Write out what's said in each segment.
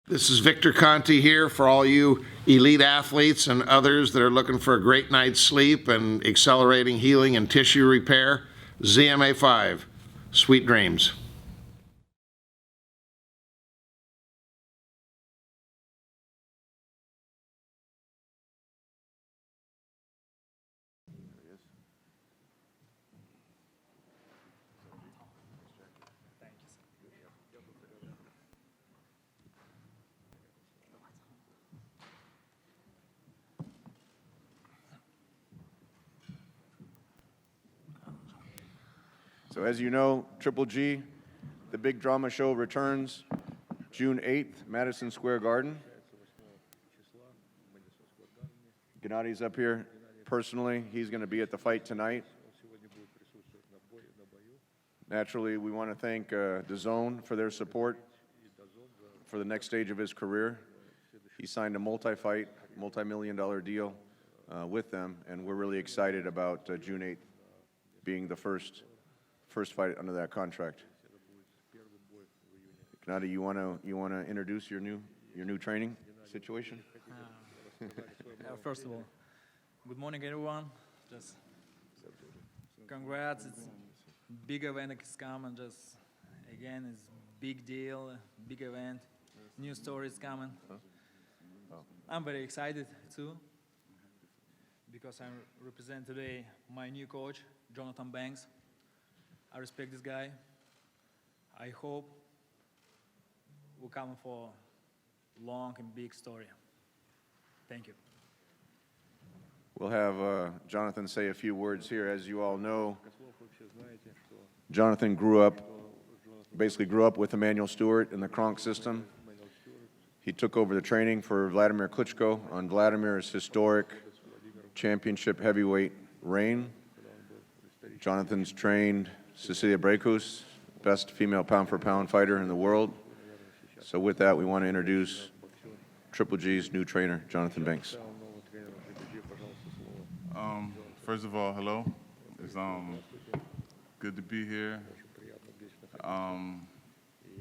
This is Victor Conti here for all you elite athletes and others that are looking for a great night's sleep and accelerating healing and tissue repair. ZMA5, sweet dreams. So as you know, Triple G, the big drama show returns June 8th, Madison Square Garden. Gennady's up here personally. He's going to be at the fight tonight. Naturally, we want to thank DAZN for their support for the next stage of his career. He signed a multi-fight, multi-million-dollar deal with them, and we're really excited about June 8th being the first fight under that contract. Gennady, you want to introduce your new training situation? First of all, good morning, everyone. Just congrats. It's big event is coming. Just again, it's big deal, big event. New stories coming. I'm very excited too because I represent today my new coach, Johnathon. I respect this guy. I hope we're coming for a long and big story. Thank you. We'll have Johnathon say a few words here. As you all know, Johnathon grew up with Emmanuel Stewart in the Kronk system. He took over the training for Vladimir Klitschko on Vladimir's historic championship heavyweight reign. Johnathon's trained Cecilia Brækhus, best female pound-for-pound fighter in the world. So with that, we want to introduce Triple G's new trainer, Johnathon Banks. First of all, hello. It's good to be here.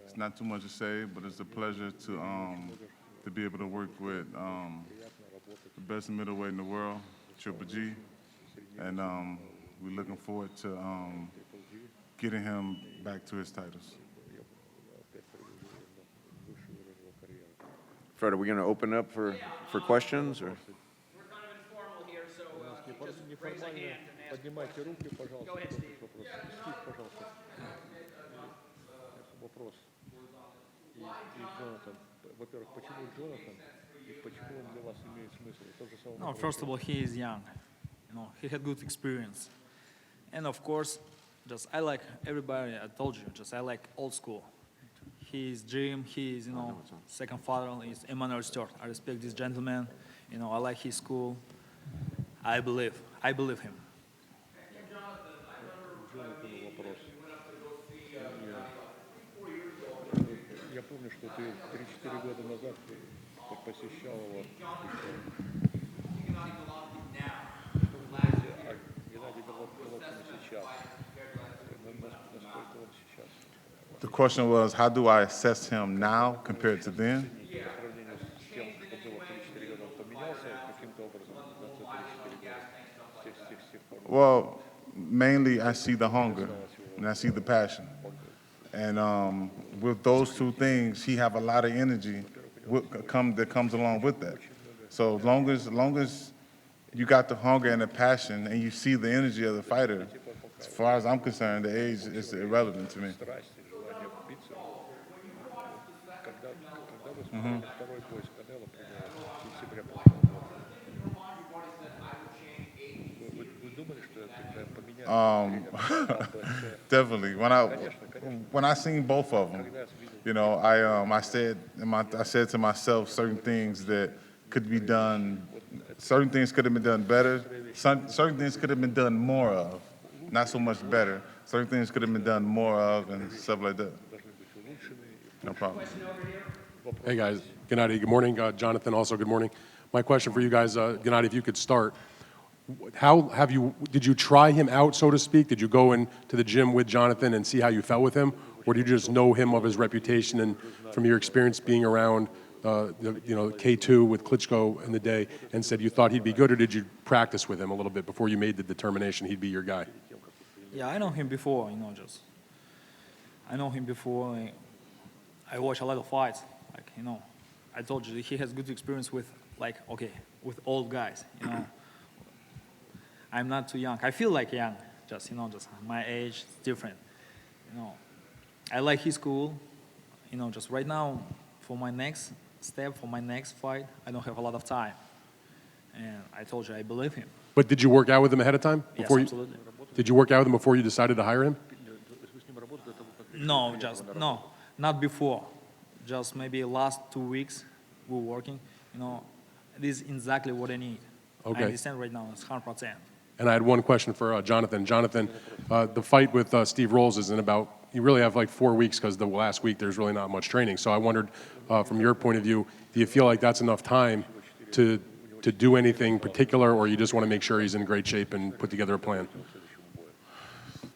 It's not too much to say, but it's a pleasure to be able to work with the best middleweight in the world, Triple G, and we're looking forward to getting him back to his titles. Fred, are we going to open up for questions? Or? We're kind of informal here, so just raise a hand and ask questions. Go ahead, Steve. Вопрос. И Джонатан. Во-первых, почему Джонатан и почему он для вас имеет смысл? Тот же самый. No, first of all, he is young. He had good experience, and of course, just I like everybody. I told you, just I like old school. His dream, his second father is Emmanuel Stewart. I respect this gentleman. I like his school. I believe him. Я помню, что ты 3-4 года назад посещал его. А Геннадий Головкин сейчас. Насколько он сейчас? The question was, how do I assess him now compared to then? Well, mainly I see the hunger and I see the passion. And with those two things, he have a lot of energy that comes along with that. So as long as you got the hunger and the passion and you see the energy of the fighter, as far as I'm concerned, the age is irrelevant to me. Definitely. When I seen both of them, I said to myself certain things that could be done. Certain things could have been done better. Certain things could have been done more of, not so much better. Certain things could have been done more of and stuff like that. No problem. Hey guys, Gennady, good morning. Johnathon, also good morning. My question for you guys, Gennady, if you could start. Did you try him out, so to speak? Did you go into the gym with Johnathon and see how you felt with him? Or did you just know him of his reputation and from your experience being around K2 with Klitschko in the day and said you thought he'd be good, or did you practice with him a little bit before you made the determination he'd be your guy? Yeah, I know him before, I know him before. I watch a lot of fights. I told you he has good experience with, with old guys. I'm not too young. I feel like young, just my age is different. I like his school. Just right now, for my next step, for my next fight, I don't have a lot of time. And I told you I believe him. But did you work out with him ahead of time? Yes, Before absolutely. Did you work out with him before you decided to hire him? No, not before. Just maybe last 2 weeks we're working. This is exactly what I need. Okay. I understand right now, it's 100%. And I had one question for Jonathan. Jonathan, the fight with Steve Rolls is in about, you really have like 4 weeks because the last week there's really not much training. So I wondered, from your point of view, do you feel like that's enough time to do anything particular, or you just want to make sure he's in great shape and put together a plan?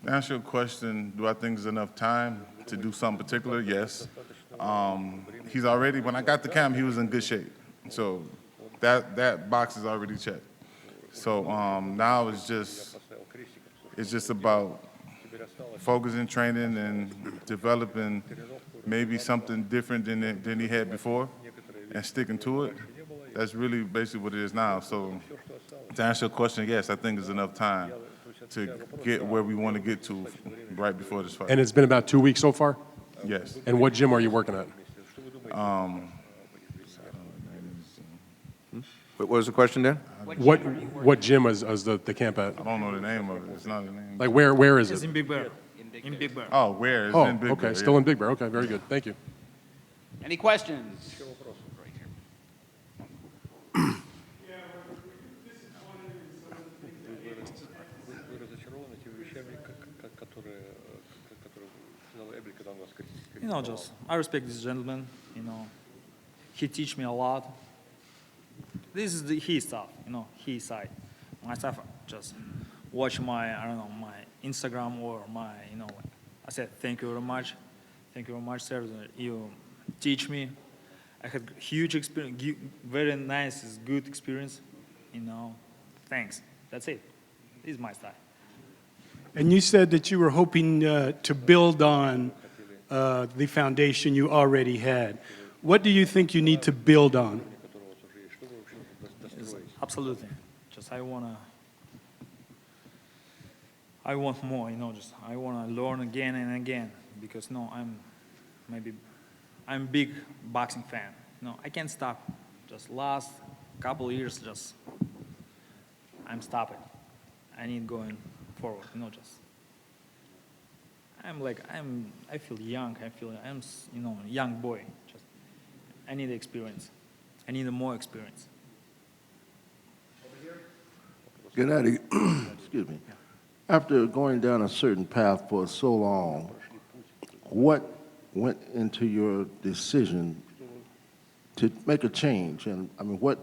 To answer your question, do I think there's enough time to do something particular? Yes. He's already, when I got to camp, he was in good shape. So that box is already checked. So now it's just about focusing, training, and developing maybe something different than he had before and sticking to it. That's really basically what it is now. So to answer your question, yes, I think there's enough time to get where we want to get to right before this fight. And it's been about 2 weeks so far? Yes. And what gym are you working at? What was the question, Dan? What gym is the camp at? I don't know the name of it. It's not the name. Like where is It's it? in Big Bear. In Big Bear. Oh, where? It's Oh, in Big okay, Bear, still yeah. in Big Bear. Okay, very good. Thank you. Any questions? Вы разочарованы теми вещами, которые сказал Эбель, когда он вас критиковал? Just I respect this gentleman. He teach me a lot. This is his stuff. His side. My stuff, just watch my my Instagram or my I said thank you very much, sir. You teach me. I had huge experience, very nice, good experience. Thanks. That's it. This is my style. And you said that you were hoping to build on the foundation you already had. What do you think you need to build on? Absolutely. Just I want more, just I want to learn again and again because I'm big boxing fan. I can't stop. Just last couple years, I'm stopping. I need going forward, I feel young. I'm young boy. Just I need experience. I need more experience. Gennady, excuse me. After going down a certain path for so long, what went into your decision to make a change? And what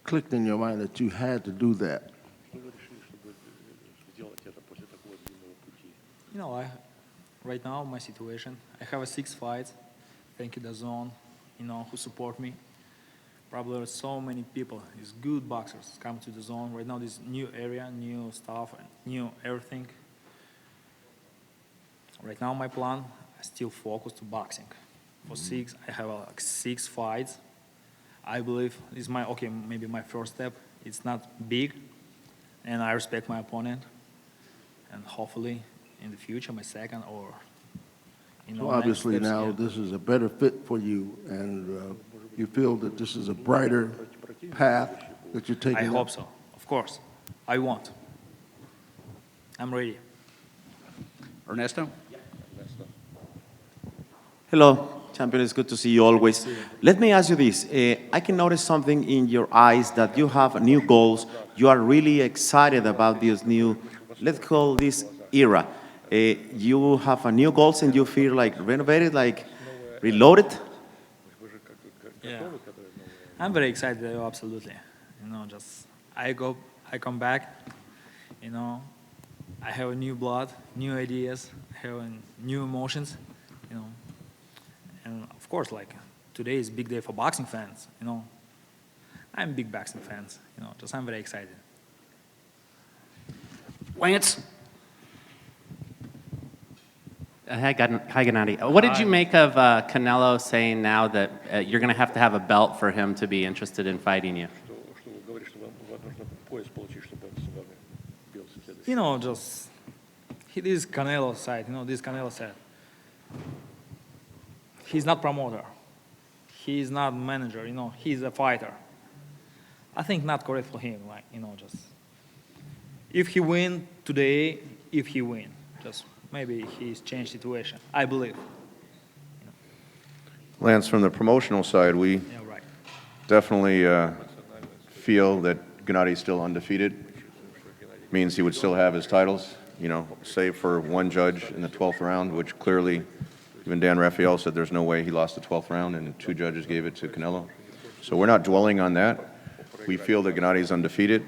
clicked in your mind that you had to do that? Right now, my situation, I have 6 fights. Thank you, DAZN, who support me. Probably there are so many people, these good boxers come to the zone. Right now, this new area, new stuff, new everything. Right now, my plan, I still focus to boxing. For 6, I have 6 fights. I believe this is maybe my first step. It's not big, and I respect my opponent. And hopefully, in the future, my second or, So obviously next steps, now yeah. this is a better fit for you, and you feel that this is a brighter path that you're taking. I up? hope so, of course. I want. I'm ready. Ernesto? Hello, champion. It's good to see you always. Let me ask you this. I can notice something in your eyes that you have new goals. You are really excited about this new, let's call this era. You have a new goals and you feel like renovated, like reloaded? Yeah. I'm very excited, absolutely. I come back, I have a new blood, new ideas, I have new emotions, and of course, today is a big day for boxing fans, you know. I'm a big boxing fans, you know, just I'm very excited. Lance? Hi, Gennady. What did you make of Canelo saying now that you're going to have a belt for him to be interested in fighting you? Что вы говорите, что вам нужно пояс получить, чтобы с вами бился в следующий. You know, just, this is Canelo side, you know, this Canelo said. He's not promoter. He's not manager, you know, he's a fighter. I think not correct for him, like, you know, just, if he win today, if he win, just maybe he's changed situation, I believe. Lance, from the promotional side, we Yeah, right. definitely feel that Gennady's still undefeated. Means he would still have his titles, you know, save for one judge in the 12th round, which clearly even Dan Rafael said there's no way he lost the 12th round, and 2 judges gave it to Canelo. So we're not dwelling on that. We feel that Gennady's undefeated.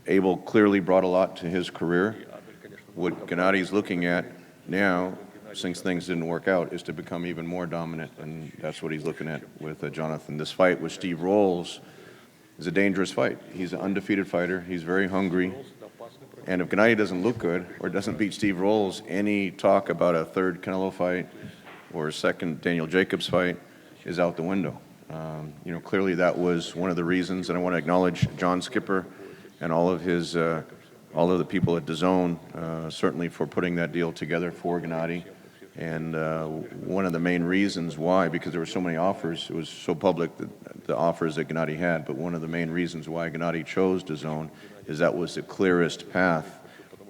Abel clearly brought a lot to his career. What Gennady's looking at now, since things didn't work out, is to become even more dominant, and that's what he's looking at with Johnathon. This fight with Steve Rolls is a dangerous fight. He's an undefeated fighter. He's very hungry. And if Gennady doesn't look good or doesn't beat Steve Rolls, any talk about a third Canelo fight or a second Daniel Jacobs fight is out the window. You know, clearly that was one of the reasons, and I want to acknowledge John Skipper and all of the people at DAZN, certainly for putting that deal together for Gennady. And one of the main reasons why, because there were so many offers, it was so public, the offers that Gennady had, but one of the main reasons why Gennady chose DAZN is that was the clearest path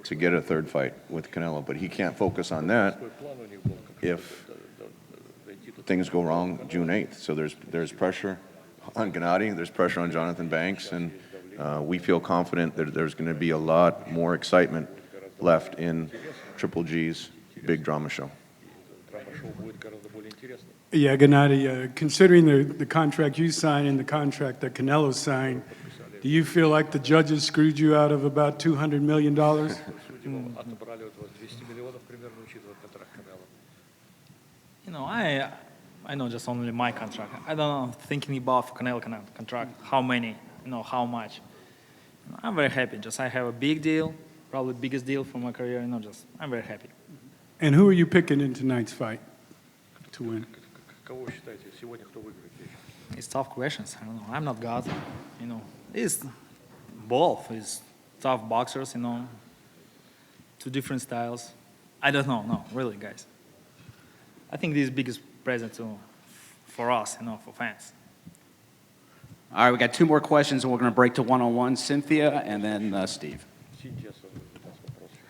to get a third fight with Canelo. But he can't focus on that if things go wrong June 8th. So there's pressure on Gennady, there's pressure on Johnathon Banks, and we feel confident that there's going to be a lot more excitement left in Triple G's big drama show. Yeah, Gennady, considering the contract you signed and the contract that Canelo signed, do you feel like the judges screwed you out of about $200 million? You know, I know just only my contract. I don't know, thinking about Canelo contract, how many, you know, how much. You know, I'm very happy. Just I have a big deal, probably biggest deal for my career. You know, just I'm very happy. And who are you picking in tonight's fight to win? It's tough questions. I don't know. I'm not God. You know, it's both. It's tough boxers. You know, 2 different styles. I don't know. No, really, guys. I think this is the biggest present for us, you know, for fans. All right, we got 2 more questions, and we're going to break to one-on-one. Cynthia, and then Steve.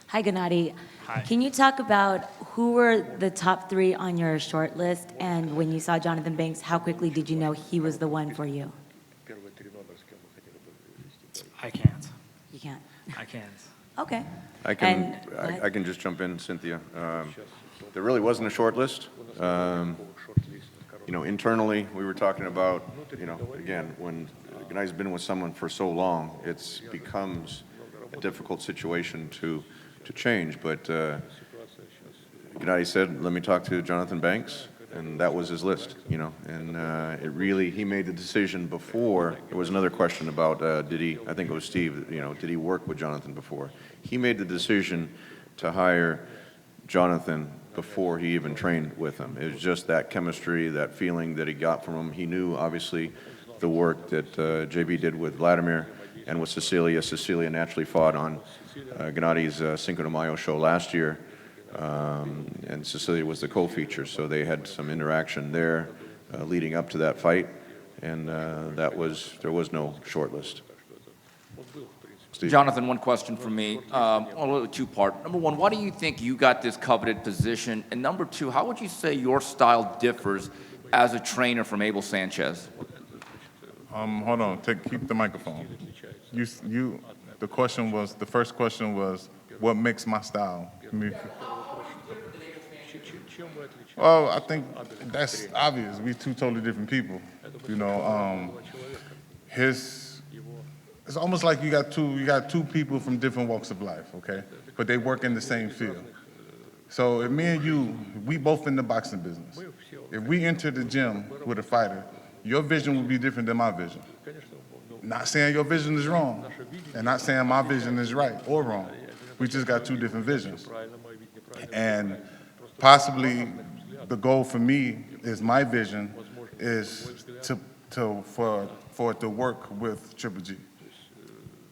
Hi, Gennady. Hi. Can you talk about who were the top 3 on your short list, and when you saw Johnathon Banks, how quickly did you know he was the one for you? I can't. You can't. I can't. Okay. I can just jump in, Cynthia. There really wasn't a short list. You know, internally, we were talking about, you know, again, when Gennady's been with someone for so long, it becomes a difficult situation to change. But Gennady said, let me talk to Johnathon Banks, and that was his list, you know. And he made the decision before. There was another question about, I think it was Steve, you know, did he work with Johnathon before? He made the decision to hire Johnathon before he even trained with him. It was just that chemistry, that feeling that he got from him. He knew, obviously, the work that JB did with Vladimir and with Cecilia. Cecilia naturally fought on Gennady's Cinco de Mayo show last year, and Cecilia was the co-feature, so they had some interaction there leading up to that fight, and there was no short list. Steve. Johnathon, one question from me, a little 2-part. Number 1, why do you think you got this coveted position? And number 2, how would you say your style differs as a trainer from Abel Sanchez? Hold on, keep the microphone. The first question was, what makes my style? Well, I think that's obvious. We're 2 totally different people. You know, it's almost like you got two people from different walks of life, okay? But they work in the same field. So if me and you, we both in the boxing business. If we enter the gym with a fighter, your vision will be different than my vision. Not saying your vision is wrong, and not saying my vision is right or wrong. We just got two different visions. And possibly the goal for me is my vision is for it to work with Triple G.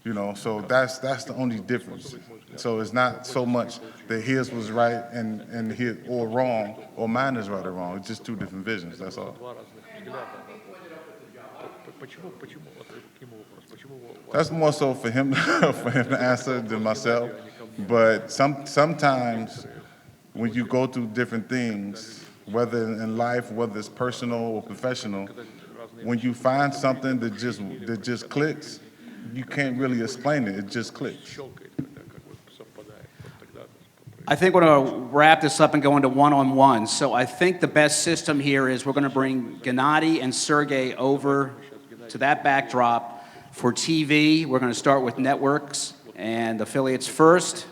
You know, so that's the only difference. So it's not so much that his was right and his or wrong, or mine is right or wrong. It's just two different visions. That's all. That's more so for him to answer than myself. But sometimes when you go through different things, whether in life, whether it's personal or professional, when you find something that just clicks, you can't really explain it. It just clicks. I think we're going to wrap this up and go into one-on-one. So I think the best system here is we're going to bring Gennady and Sergey over to that backdrop for TV. We're going to start with networks and affiliates first.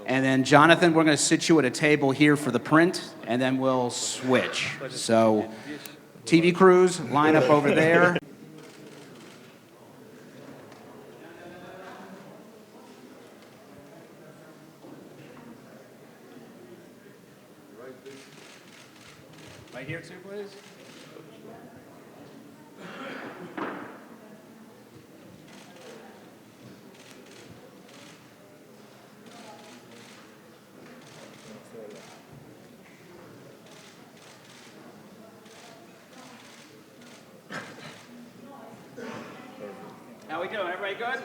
And then, Jonathan, we're going to sit you at a table here for the print, and then we'll switch. So TV crews, line up over there. Right here too, please. How we doing? Everybody good?